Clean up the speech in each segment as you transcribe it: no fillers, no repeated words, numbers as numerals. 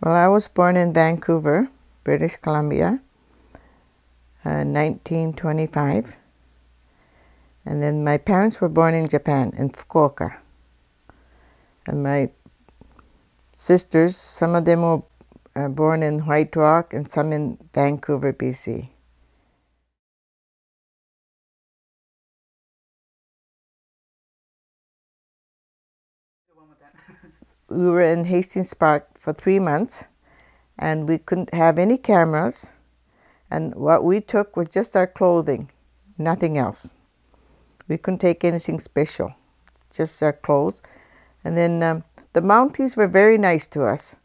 Well, I was born in Vancouver, British Columbia, 1925. And then my parents were born in Japan, in Fukuoka. And my sisters, some of them were born in White Rock and some in Vancouver, BC. We were in Hastings Park for 3 months, and we couldn't have any cameras, and what we took was just our clothing, nothing else. We couldn't take anything special, just our clothes. And then the Mounties were very nice to us.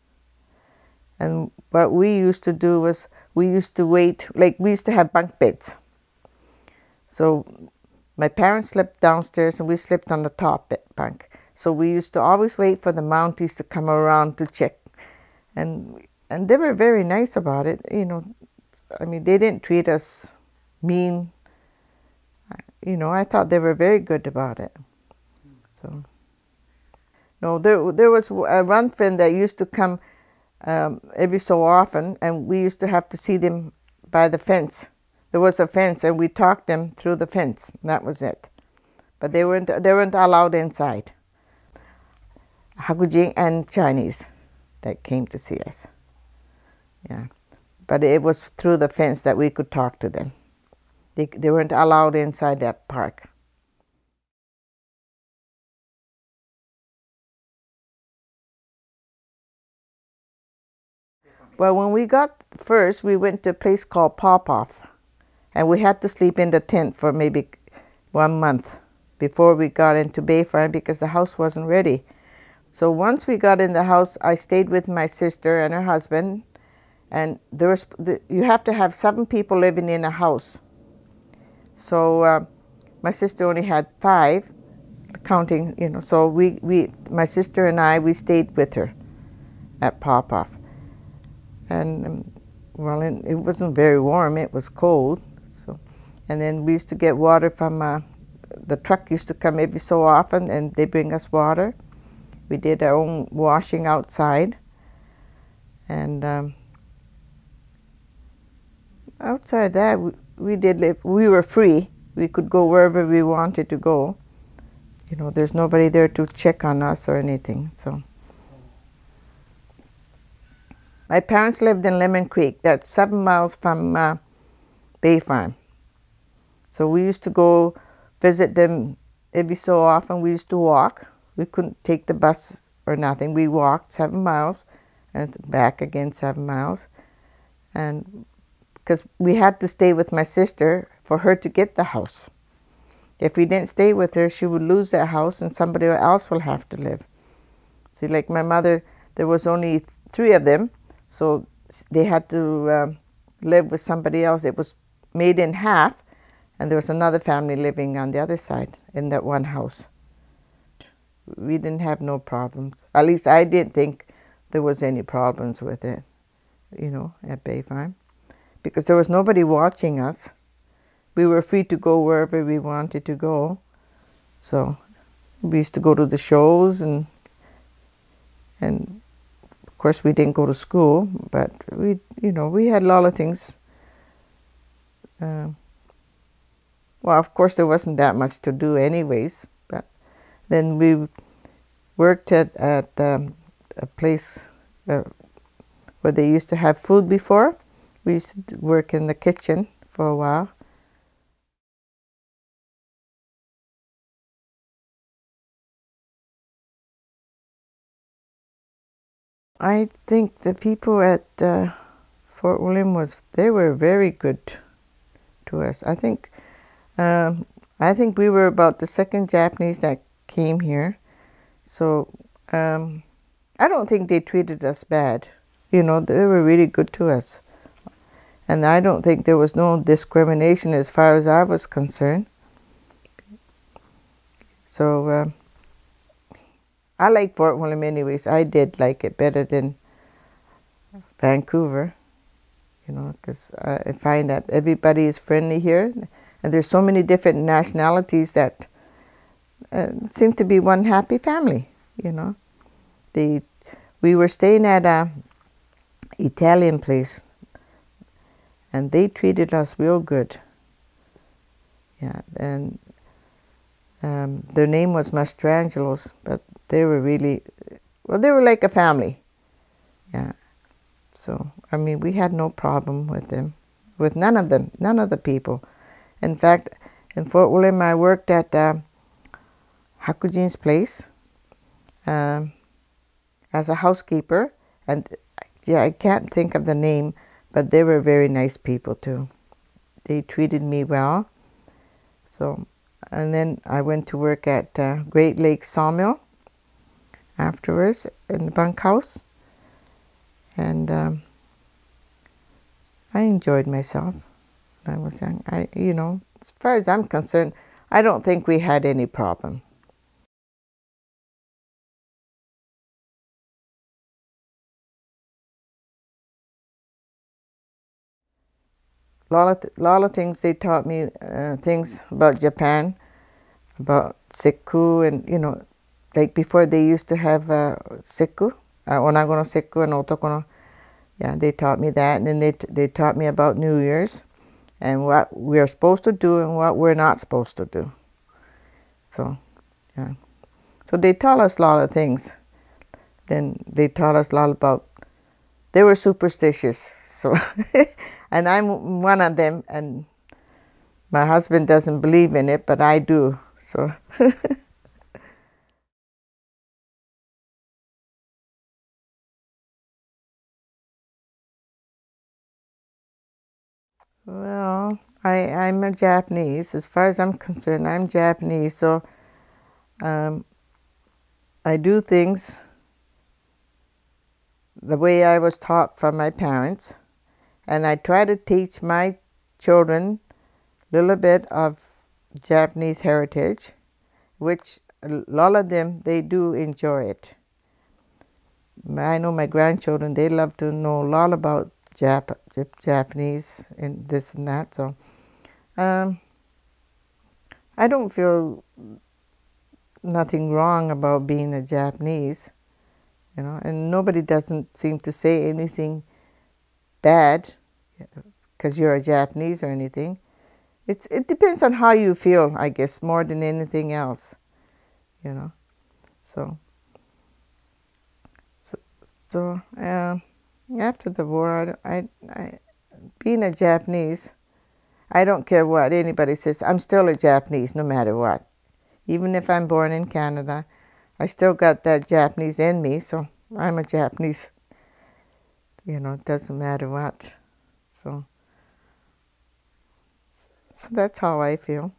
And what we used to do was we used to wait, like we used to have bunk beds. So my parents slept downstairs and we slept on the top bunk. So we used to always wait for the Mounties to come around to check. And they were very nice about it, you know. I mean, they didn't treat us mean. You know, I thought they were very good about it. So, no, there was one friend that used to come every so often, and we used to have to see them by the fence. There was a fence, and we talked them through the fence, and that was it. But they weren't allowed inside. Hakujing and Chinese that came to see us. Yeah, but it was through the fence that we could talk to them. They weren't allowed inside that park. Well, when we got first, we went to a place called Popoff, and we had to sleep in the tent for maybe 1 month before we got into Bay Farm because the house wasn't ready. So once we got in the house, I stayed with my sister and her husband, and you have to have 7 people living in a house. So my sister only had 5, counting, you know. So my sister and I, we stayed with her at Popoff, and well, it wasn't very warm. It was cold. So, and then we used to get water from the truck used to come every so often, and they bring us water. We did our own washing outside, and outside that, we did live. We were free. We could go wherever we wanted to go. You know, there's nobody there to check on us or anything. So, my parents lived in Lemon Creek. That's 7 miles from Bay Farm. So we used to go visit them every so often. We used to walk. We couldn't take the bus or nothing. We walked 7 miles and back again 7 miles. And because we had to stay with my sister for her to get the house. If we didn't stay with her, she would lose that house and somebody else will have to live. See, like my mother, there was only 3 of them, so they had to live with somebody else. It was made in half, and there was another family living on the other side in that one house. We didn't have no problems. At least I didn't think there was any problems with it, you know, at Bay Farm. Because there was nobody watching us. We were free to go wherever we wanted to go. So we used to go to the shows, and of course we didn't go to school, but we had a lot of things. Well, of course there wasn't that much to do anyways, but then we worked at a place where they used to have food before. We used to work in the kitchen for a while. I think the people at Fort William they were very good to us. I think we were about the 2nd Japanese that came here. So I don't think they treated us bad. You know, they were really good to us. And I don't think there was no discrimination as far as I was concerned. So I like Fort William anyways. I did like it better than Vancouver, you know, because I find that everybody is friendly here. And there's so many different nationalities that seem to be one happy family, you know. We were staying at Italian place, and they treated us real good. Yeah, and their name was Mastrangelo's, but they were really, well, they were like a family. Yeah. So, I mean, we had no problem with them, with none of them, none of the people. In fact, in Fort William, I worked at Hakujin's place as a housekeeper, and yeah, I can't think of the name, but they were very nice people too. They treated me well. So, and then I went to work at Great Lakes Sawmill afterwards in the bunkhouse, and I enjoyed myself. I was young. As far as I'm concerned, I don't think we had any problem. Lot of things they taught me, things about Japan, about sekku, and like before they used to have sekku, onago no sekku and otoko no. Yeah, they taught me that, and then they taught me about New Year's and what we're supposed to do and what we're not supposed to do. So, yeah. So they taught us a lot of things. Then they taught us a lot about, they were superstitious. So, and I'm one of them, and my husband doesn't believe in it, but I do. So, well, I'm a Japanese. As far as I'm concerned, I'm Japanese. So, I do things the way I was taught from my parents, and I try to teach my children a little bit of Japanese heritage, which a lot of them, they do enjoy it. I know my grandchildren, they love to know a lot about Japanese and this and that. So I don't feel nothing wrong about being a Japanese, and nobody doesn't seem to say anything bad because you're a Japanese or anything. It depends on how you feel, I guess, more than anything else, So after the war, I being a Japanese, I don't care what anybody says. I'm still a Japanese, no matter what. Even if I'm born in Canada, I still got that Japanese in me, so I'm a Japanese. It doesn't matter what. So that's how I feel,